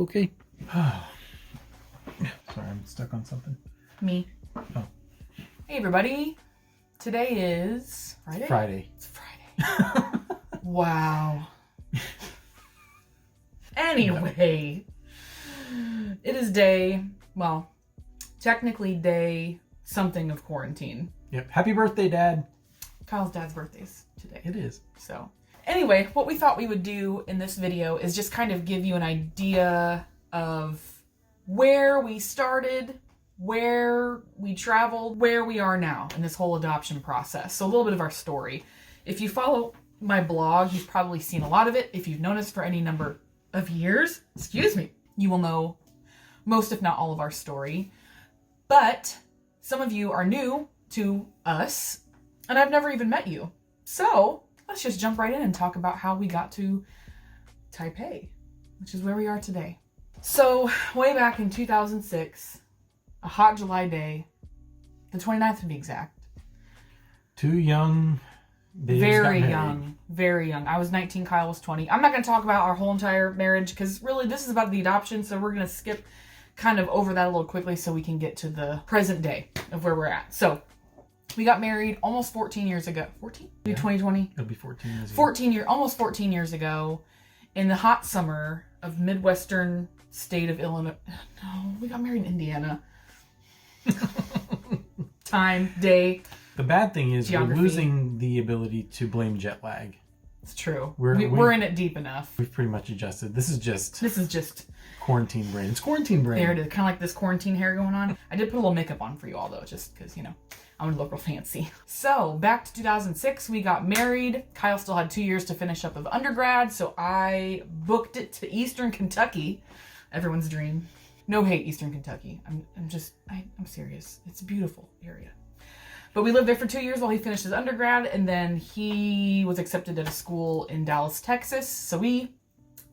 okay? Sorry, I'm stuck on something. Me. Oh. Hey everybody. Today is Friday? Friday. It's Friday. Wow. Anyway, it is technically day something of quarantine. Yep. Happy birthday, Dad. Kyle's dad's birthday's today. It is. So anyway, what we thought we would do in this video is just kind of give you an idea of where we started, where we traveled, where we are now in this whole adoption process. So a little bit of our story. If you follow my blog, you've probably seen a lot of it. If you've known us for any number of years, you will know most, if not all, of our story. But some of you are new to us, and I've never even met you. So let's just jump right in and talk about how we got to Taipei, which is where we are today. So way back in 2006, a hot July day, the 29th to be exact. Two young babes Very got young, very young. I was 19, Kyle was 20. I'm not going to talk about our whole entire marriage because really this is about the adoption, so we're going to skip kind of over that a little quickly so we can get to the present day of where we're at. So we got married almost 14 years ago. 14? Yeah. 2020? It'll be 14 years ago. Almost 14 years ago in the hot summer of Midwestern state of Illinois. No, we got married in Indiana. Time, day. The bad thing is geography. We're losing the ability to blame jet lag. It's true. We're in it deep enough. We've pretty much adjusted. This is just quarantine brain. It's quarantine brain. There it is. Kind of like this quarantine hair going on. I did put a little makeup on for you all though, just because, I want to look real fancy. So back to 2006, we got married. Kyle still had 2 years to finish up of undergrad, so I booked it to Eastern Kentucky. Everyone's dream. No hate, Eastern Kentucky. I'm serious. It's a beautiful area. But we lived there for 2 years while he finished his undergrad, and then he was accepted at a school in Dallas, Texas. So we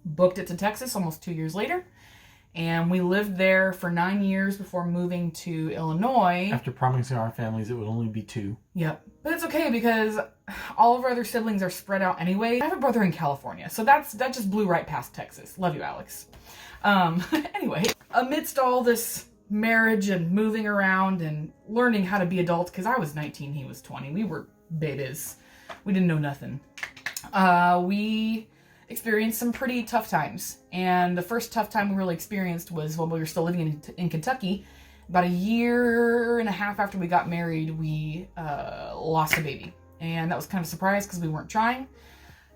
booked it to Texas almost 2 years later. And we lived there for 9 years before moving to Illinois. After promising our families it would only be 2. Yep. But it's okay because all of our other siblings are spread out anyway. I have a brother in California, so that just blew right past Texas. Love you, Alex. Anyway, amidst all this marriage and moving around and learning how to be adults, because I was 19, he was 20. We were babies. We didn't know nothing. We experienced some pretty tough times. And the first tough time we really experienced was when we were still living in Kentucky. About a year and a half after we got married, we lost a baby. And that was kind of a surprise because we weren't trying.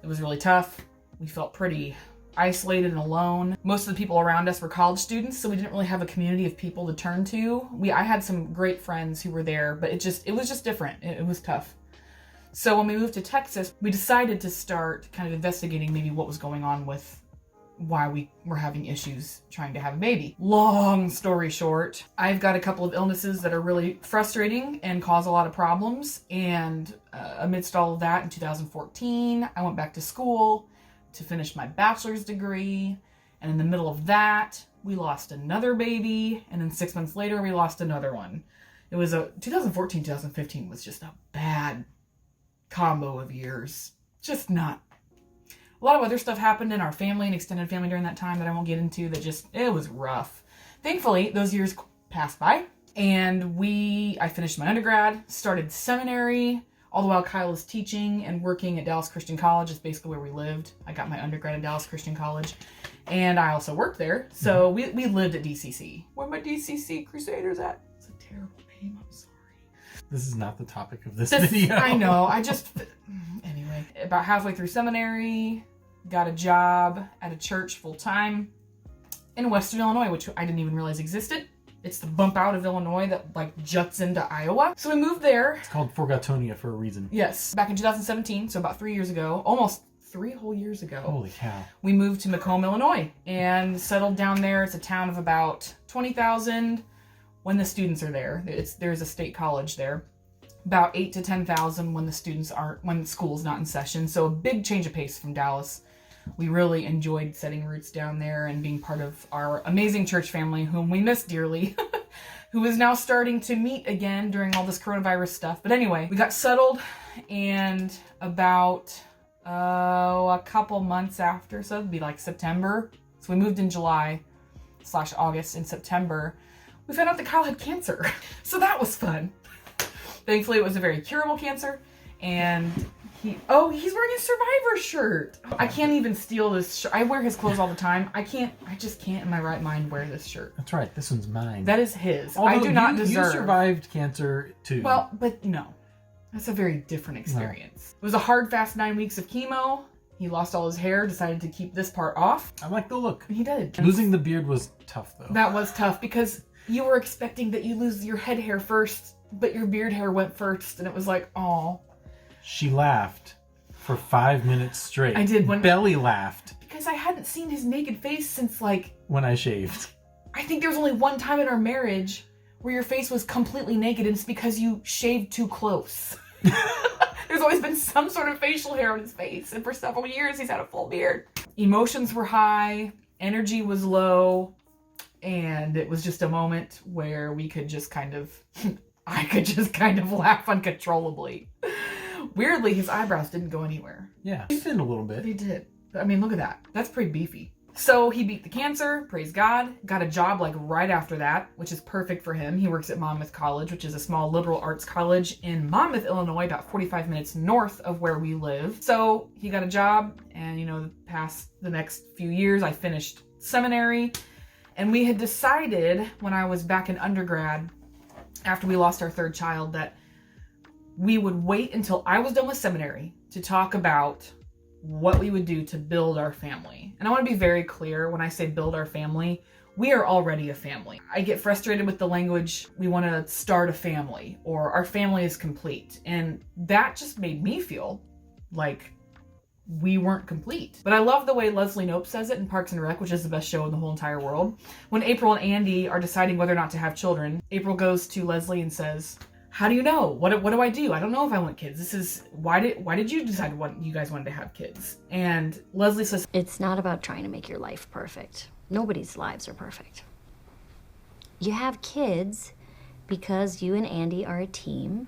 It was really tough. We felt pretty isolated and alone. Most of the people around us were college students, so we didn't really have a community of people to turn to. I had some great friends who were there, but it was just different. It was tough. So when we moved to Texas, we decided to start kind of investigating maybe what was going on with why we were having issues trying to have a baby. Long story short, I've got a couple of illnesses that are really frustrating and cause a lot of problems. And amidst all of that, in 2014, I went back to school to finish my bachelor's degree. And in the middle of that, we lost another baby. And then 6 months later, we lost another one. It was 2014, 2015 was just a bad combo of years. Just not. A lot of other stuff happened in our family and extended family during that time that I won't get into it was rough. Thankfully, those years passed by and I finished my undergrad, started seminary, all the while Kyle was teaching and working at Dallas Christian College. It's basically where we lived. I got my undergrad at Dallas Christian College and I also worked there. So we lived at DCC. Where my DCC Crusaders at? It's a terrible name. I'm sorry. This is not the topic of this video. I know. Anyway, about halfway through seminary, got a job at a church full time in Western Illinois, which I didn't even realize existed. It's the bump out of Illinois that juts into Iowa. So we moved there. It's called Forgatonia for a reason. Yes. Back in 2017, so about 3 years ago, almost 3 whole years ago. Holy cow. We moved to Macomb, Illinois and settled down there. It's a town of about 20,000 when the students are there. There's a state college there. About 8 to 10,000 when school's not in session. So a big change of pace from Dallas. We really enjoyed setting roots down there and being part of our amazing church family, whom we miss dearly, who is now starting to meet again during all this coronavirus stuff. But anyway, we got settled, and about a couple months after, so it'd be like September. So we moved in July. August, in September, we found out that Kyle had cancer. So that was fun. Thankfully, it was a very curable cancer. And he's wearing a Survivor shirt. I can't even steal this shirt. I wear his clothes all the time. I just can't in my right mind wear this shirt. That's right. This one's mine. That is his. Although I do not deserve. You survived cancer too. Well, but no. That's a very different experience. No. It was a hard, fast 9 weeks of chemo. He lost all his hair, decided to keep this part off. I like the look. He did. Losing the beard was tough, though. That was tough because you were expecting that you lose your head hair first, but your beard hair went first, and it was like, oh. She laughed for 5 minutes straight. I did. Belly laughed. Because I hadn't seen his naked face since, like... when I shaved. I think there was only one time in our marriage where your face was completely naked, and it's because you shaved too close. There's always been some sort of facial hair on his face, and for several years he's had a full beard. Emotions were high, energy was low, and it was just a moment where we could just kind of... I could just kind of laugh uncontrollably. Weirdly, his eyebrows didn't go anywhere. Yeah, he thinned a little bit. They did. I mean, look at that. That's pretty beefy. So he beat the cancer, praise God, got a job like right after that, which is perfect for him. He works at Monmouth College, which is a small liberal arts college in Monmouth, Illinois, about 45 minutes north of where we live. So he got a job, and past the next few years, I finished seminary, and we had decided when I was back in undergrad, after we lost our third child, that we would wait until I was done with seminary to talk about what we would do to build our family. And I want to be very clear when I say build our family, we are already a family. I get frustrated with the language, we want to start a family, or our family is complete. And that just made me feel like we weren't complete. But I love the way Leslie Knope says it in Parks and Rec, which is the best show in the whole entire world. When April and Andy are deciding whether or not to have children, April goes to Leslie and says, how do you know? What do I do? I don't know if I want kids. Why did you decide you guys wanted to have kids? And Leslie says, it's not about trying to make your life perfect. Nobody's lives are perfect. You have kids because you and Andy are a team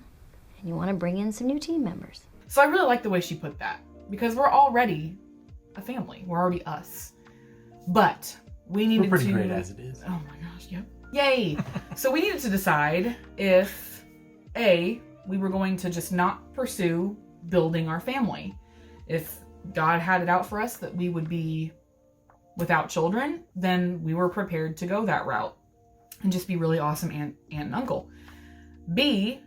and you want to bring in some new team members. So I really like the way she put that, because we're already a family. We're already us. But we needed to... We're pretty great as it is. Oh my gosh, yep. Yay! So we needed to decide if we were going to just not pursue building our family. If God had it out for us that we would be without children, then we were prepared to go that route and just be really awesome aunt and uncle. B,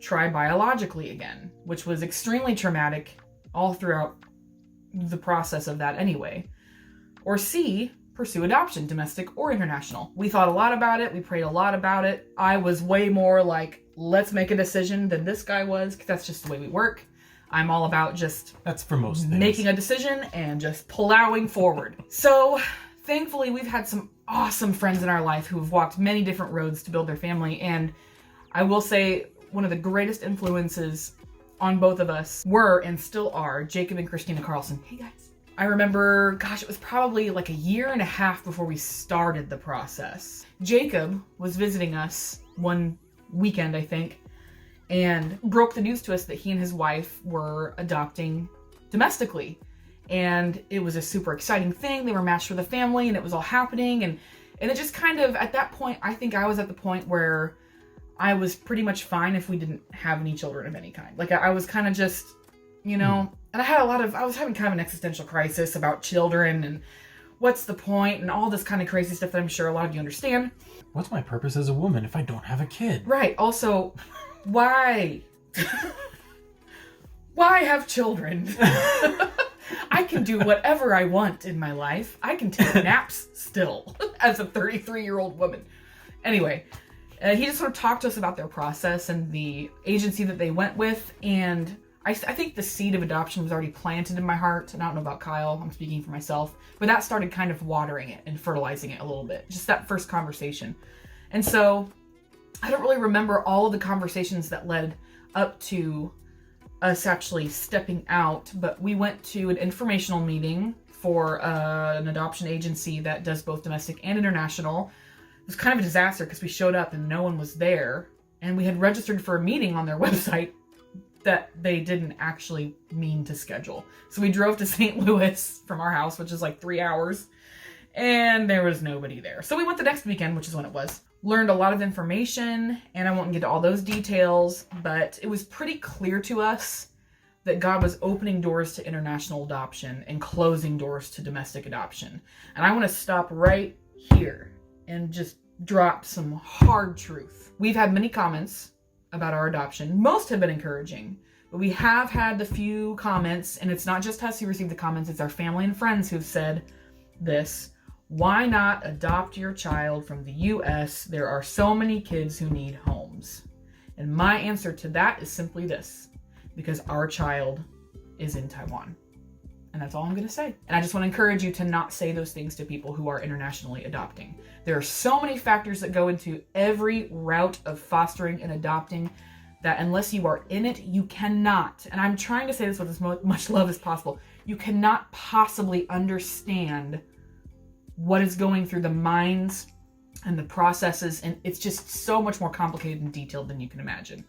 try biologically again, which was extremely traumatic all throughout the process of that anyway. Or C, pursue adoption, domestic or international. We thought a lot about it. We prayed a lot about it. I was way more like, let's make a decision than this guy was, because that's just the way we work. I'm all about just... That's for most things. Making a decision and just plowing forward. So, thankfully, we've had some awesome friends in our life who have walked many different roads to build their family, and I will say one of the greatest influences on both of us were, and still are, Jacob and Christina Carlson. Hey, guys. I remember, gosh, it was probably like a year and a half before we started the process. Jacob was visiting us one weekend, I think, and broke the news to us that he and his wife were adopting domestically. And it was a super exciting thing. They were matched with a family, and it was all happening. And it just kind of, at that point, I think I was at the point where I was pretty much fine if we didn't have any children of any kind. Like, I was kind of just, and I was having kind of an existential crisis about children and what's the point and all this kind of crazy stuff that I'm sure a lot of you understand. What's my purpose as a woman if I don't have a kid? Right. Also, why? Why have children? I can do whatever I want in my life. I can take naps still as a 33-year-old woman. Anyway, he just sort of talked to us about their process and the agency that they went with, and I think the seed of adoption was already planted in my heart. And I don't know about Kyle, I'm speaking for myself, but that started kind of watering it and fertilizing it a little bit. Just that first conversation. And so I don't really remember all of the conversations that led up to us actually stepping out, but we went to an informational meeting for an adoption agency that does both domestic and international. It was kind of a disaster because we showed up and no one was there, and we had registered for a meeting on their website that they didn't actually mean to schedule. So we drove to St. Louis from our house, which is like 3 hours, And there was nobody there. So we went the next weekend, which is when it was. Learned a lot of information, and I won't get to all those details, but it was pretty clear to us that God was opening doors to international adoption and closing doors to domestic adoption. And I want to stop right here and just drop some hard truth. We've had many comments about our adoption. Most have been encouraging, but we have had the few comments, and it's not just us who received the comments, it's our family and friends who've said this: why not adopt your child from the US? There are so many kids who need homes. And my answer to that is simply this: because our child is in Taiwan. And that's all I'm going to say. And I just want to encourage you to not say those things to people who are internationally adopting. There are so many factors that go into every route of fostering and adopting that unless you are in it, you cannot, and I'm trying to say this with as much love as possible, you cannot possibly understand what is going through the minds and the processes, and it's just so much more complicated and detailed than you can imagine.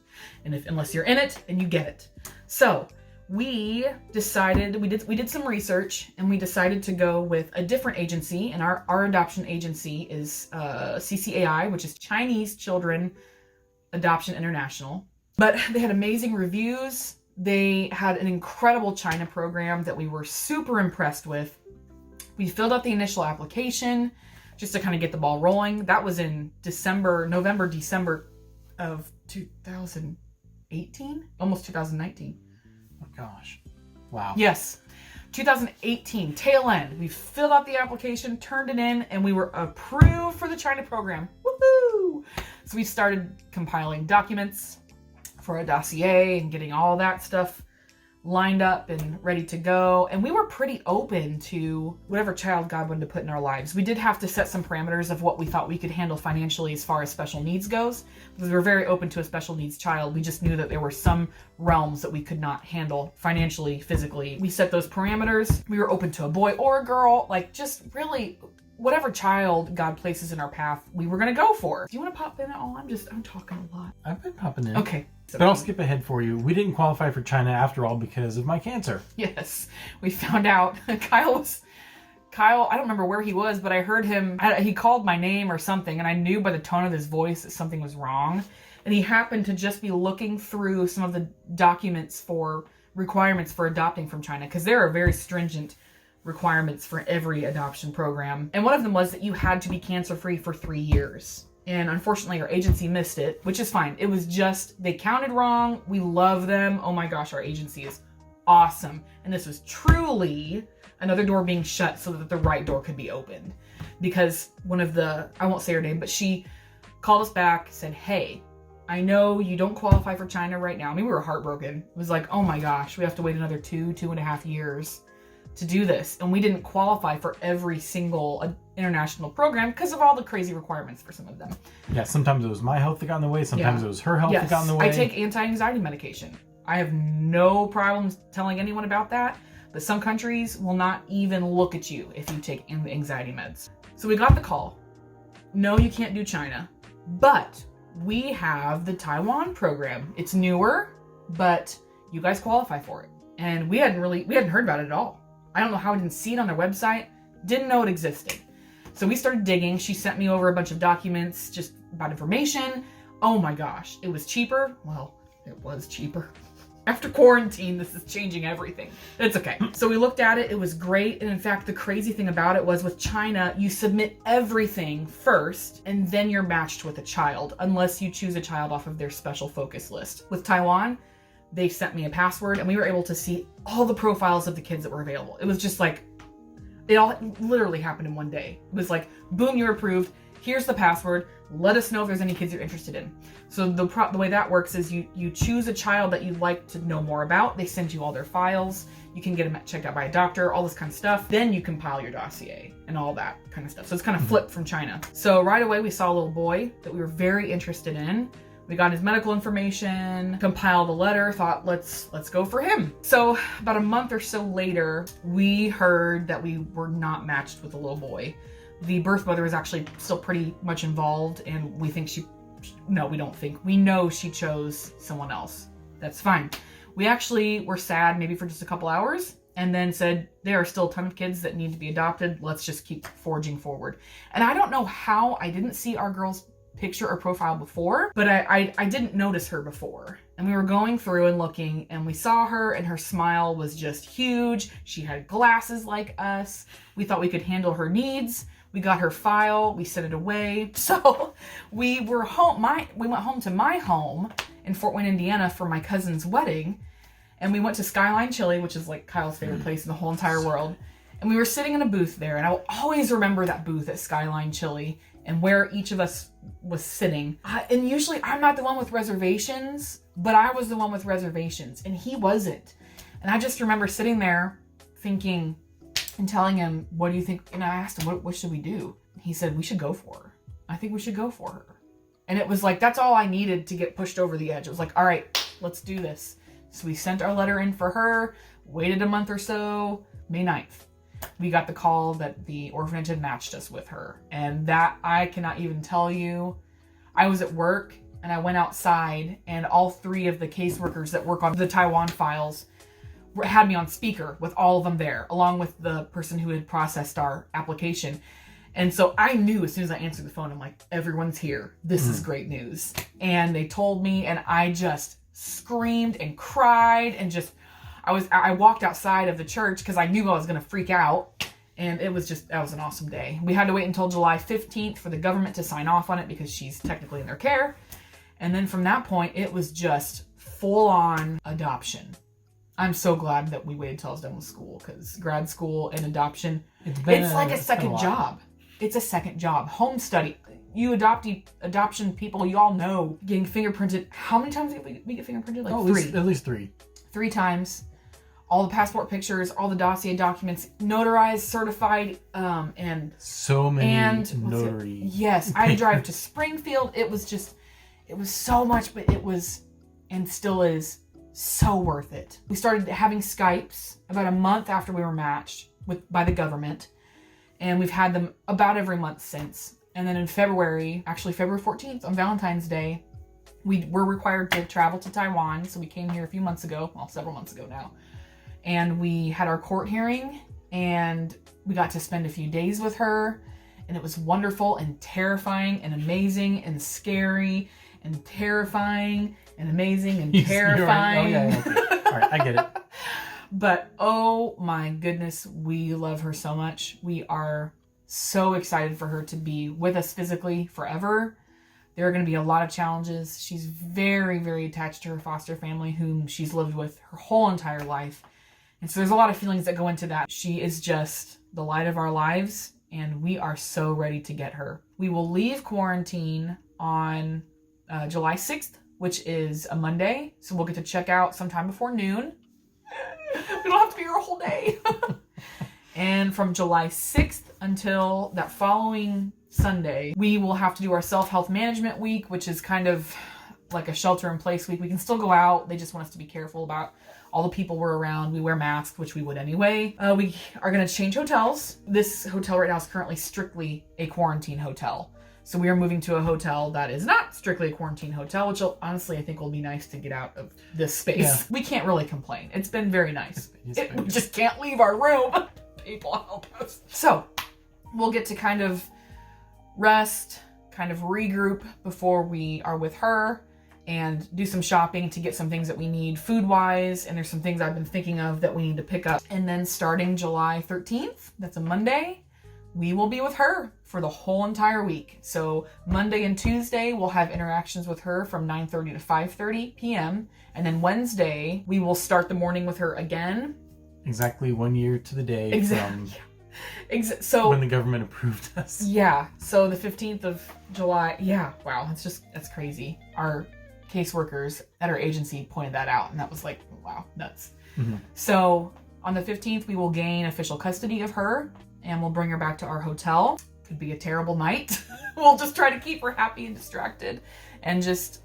And unless you're in it, and you get it. So we decided, we did some research, and we decided to go with a different agency, and our adoption agency is CCAI, which is Chinese Children Adoption International. But they had amazing reviews. They had an incredible China program that we were super impressed with. We filled out the initial application just to kind of get the ball rolling. That was in November, December of 2018, almost 2019. Oh gosh. Wow. Yes. 2018, tail end. We filled out the application, turned it in, and we were approved for the China program. Woohoo! So we started compiling documents for a dossier and getting all that stuff lined up and ready to go. And we were pretty open to whatever child God wanted to put in our lives. We did have to set some parameters of what we thought we could handle financially as far as special needs goes, because we were very open to a special needs child. We just knew that there were some realms that we could not handle financially, physically. We set those parameters. We were open to a boy or a girl, like just really whatever child God places in our path, we were going to go for. Do you want to pop in at all? I'm talking a lot. I've been popping in. Okay. But I'll skip ahead for you. We didn't qualify for China after all because of my cancer. Yes. We found out Kyle, I don't remember where he was, but I heard him, he called my name or something, and I knew by the tone of his voice that something was wrong. And he happened to just be looking through some of the documents for requirements for adopting from China, because there are very stringent requirements for every adoption program. And one of them was that you had to be cancer-free for 3 years. And unfortunately, our agency missed it, which is fine. It was just, they counted wrong. We love them. Oh my gosh, our agency is awesome. And this was truly another door being shut so that the right door could be opened. Because one of the, I won't say her name, but she called us back, said, hey, I know you don't qualify for China right now. I mean, we were heartbroken. It was like, oh my gosh, we have to wait another 2.5 years to do this. And we didn't qualify for every single international program because of all the crazy requirements for some of them. Yeah, sometimes it was my health that got in the way. Sometimes it was her health that got in the way. I take anti-anxiety medication. I have no problems telling anyone about that, but some countries will not even look at you if you take anxiety meds. So we got the call. No, you can't do China, but we have the Taiwan program. It's newer, but you guys qualify for it. And we hadn't heard about it at all. I don't know how I didn't see it on their website. Didn't know it existed. So we started digging. She sent me over a bunch of documents just about information. Oh my gosh, it was cheaper. Well, it was cheaper. After quarantine, this is changing everything. It's okay. So we looked at it. It was great. And in fact, the crazy thing about it was with China, you submit everything first, and then you're matched with a child, unless you choose a child off of their special focus list. With Taiwan, they sent me a password, and we were able to see all the profiles of the kids that were available. It was just like, it all literally happened in one day. It was like, boom, you're approved. Here's the password. Let us know if there's any kids you're interested in. So the way that works is you choose a child that you'd like to know more about. They send you all their files. You can get them checked out by a doctor, all this kind of stuff. Then you compile your dossier and all that kind of stuff. So it's kind of flipped from China. So right away we saw a little boy that we were very interested in. We got his medical information, compiled a letter, thought let's go for him. So about a month or so later, we heard that we were not matched with a little boy. The birth mother is actually still pretty much involved, and we know she chose someone else. That's fine. We actually were sad maybe for just a couple hours, and then said, there are still a ton of kids that need to be adopted. Let's just keep forging forward. And I don't know how I didn't see our girl's picture or profile before, but I didn't notice her before. And we were going through and looking, and we saw her, and her smile was just huge. She had glasses like us. We thought we could handle her needs. We got her file, we sent it away. So we were home. We went home to my home in Fort Wayne, Indiana for my cousin's wedding. And we went to Skyline Chili, which is like Kyle's favorite place in the whole entire world. And we were sitting in a booth there. And I will always remember that booth at Skyline Chili and where each of us was sitting. And usually I'm not the one with reservations, but I was the one with reservations and he wasn't. And I just remember sitting there thinking and telling him, what do you think? And I asked him, what should we do? He said, we should go for her. I think we should go for her. And it was like, that's all I needed to get pushed over the edge. It was like, all right, let's do this. So we sent our letter in for her, waited a month or so. May 9th, we got the call that the orphanage had matched us with her. And that, I cannot even tell you. I was at work and I went outside, and all 3 of the caseworkers that work on the Taiwan files had me on speaker with all of them there, along with the person who had processed our application. And so I knew as soon as I answered the phone, I'm like, everyone's here. This is great news. And they told me, and I just screamed and cried and just, I walked outside of the church because I knew I was going to freak out. And it was just, that was an awesome day. We had to wait until July 15th for the government to sign off on it because she's technically in their care. And then from that point, it was just full on adoption. I'm so glad that we waited till I was done with school, because grad school and adoption, it's like a second job. It's a second job. Home study. You adoption people, you all know, getting fingerprinted. How many times did we get fingerprinted? Like 3. At least 3. 3 times. All the passport pictures, all the dossier documents, notarized, certified, and so many notary. Yes, I had to drive to Springfield. It was so much, but it was, and still is, so worth it. We started having Skypes about a month after we were matched by the government, and we've had them about every month since. And then in February, actually February 14th, on Valentine's Day, we were required to travel to Taiwan. So we came here a few months ago, well, several months ago now, and we had our court hearing, and we got to spend a few days with her, and it was wonderful and terrifying and amazing and scary and terrifying and amazing and terrifying. Right. Oh, yeah, okay. All right, I get it. But oh my goodness, we love her so much. We are so excited for her to be with us physically forever. There are going to be a lot of challenges. She's very, very attached to her foster family, whom she's lived with her whole entire life. And so there's a lot of feelings that go into that. She is just the light of our lives, and we are so ready to get her. We will leave quarantine on July 6th, which is a Monday. So we'll get to check out sometime before noon. We don't have to be here a whole day. And from July 6th until that following Sunday, we will have to do our self-health management week, which is kind of like a shelter-in-place week. We can still go out. They just want us to be careful about all the people we're around. We wear masks, which we would anyway. We are going to change hotels. This hotel right now is currently strictly a quarantine hotel. So we are moving to a hotel that is not strictly a quarantine hotel, which honestly I think will be nice to get out of this space. Yeah. We can't really complain. It's been very nice. We just can't leave our room. People help us. So we'll get to kind of rest, kind of regroup before we are with her, and do some shopping to get some things that we need food-wise. And there's some things I've been thinking of that we need to pick up. And then starting July 13th, that's a Monday, we will be with her for the whole entire week. So Monday and Tuesday, we'll have interactions with her from 9:30 to 5:30 p.m. And then Wednesday, we will start the morning with her again. Exactly 1 year to the day from so when the government approved us. Yeah. So the 15th of July. Yeah. Wow. That's crazy. Our caseworkers at our agency pointed that out, and that was like, wow, nuts. Mm-hmm. So on the 15th, we will gain official custody of her, and we'll bring her back to our hotel. Could be a terrible night. We'll just try to keep her happy and distracted, and just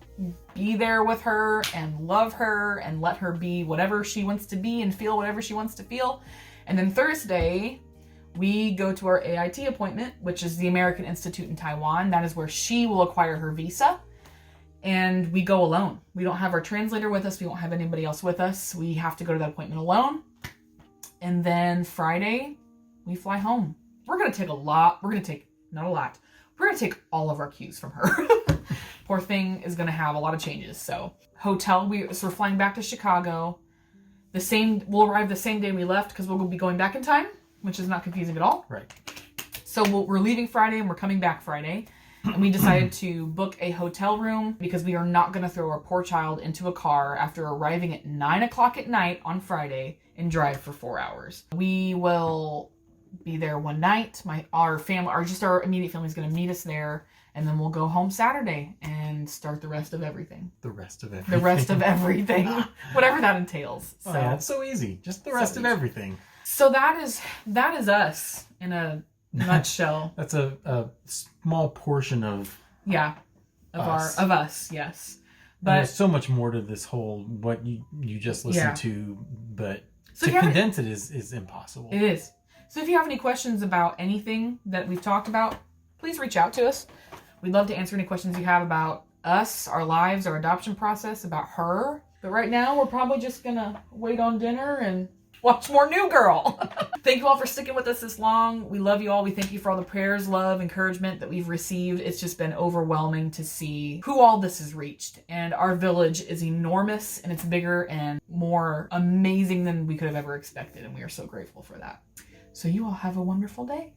be there with her and love her and let her be whatever she wants to be and feel whatever she wants to feel. And then Thursday, we go to our AIT appointment, which is the American Institute in Taiwan. That is where she will acquire her visa. And we go alone. We don't have our translator with us. We won't have anybody else with us. We have to go to that appointment alone. And then Friday, we fly home. We're going to take not a lot. We're going to take all of our cues from her. Poor thing is going to have a lot of changes. So hotel, we're flying back to Chicago. We'll arrive the same day we left because we'll be going back in time, which is not confusing at all. Right. So we're leaving Friday and we're coming back Friday. And we decided to book a hotel room because we are not going to throw our poor child into a car after arriving at 9 o'clock at night on Friday and drive for 4 hours. We will be there one night. Our immediate family is going to meet us there. And then we'll go home Saturday and start the rest of everything. The rest of everything. Whatever that entails. So it's so easy. Just the rest of everything. So that is us in a nutshell. That's a small portion of us, yes. But there's so much more to this whole what you just listened to, but to condense it is impossible. It is. So if you have any questions about anything that we've talked about, please reach out to us. We'd love to answer any questions you have about us, our lives, our adoption process, about her. But right now, we're probably just going to wait on dinner and watch more New Girl. Thank you all for sticking with us this long. We love you all. We thank you for all the prayers, love, encouragement that we've received. It's just been overwhelming to see who all this has reached. And our village is enormous, and it's bigger and more amazing than we could have ever expected. And we are so grateful for that. So you all have a wonderful day.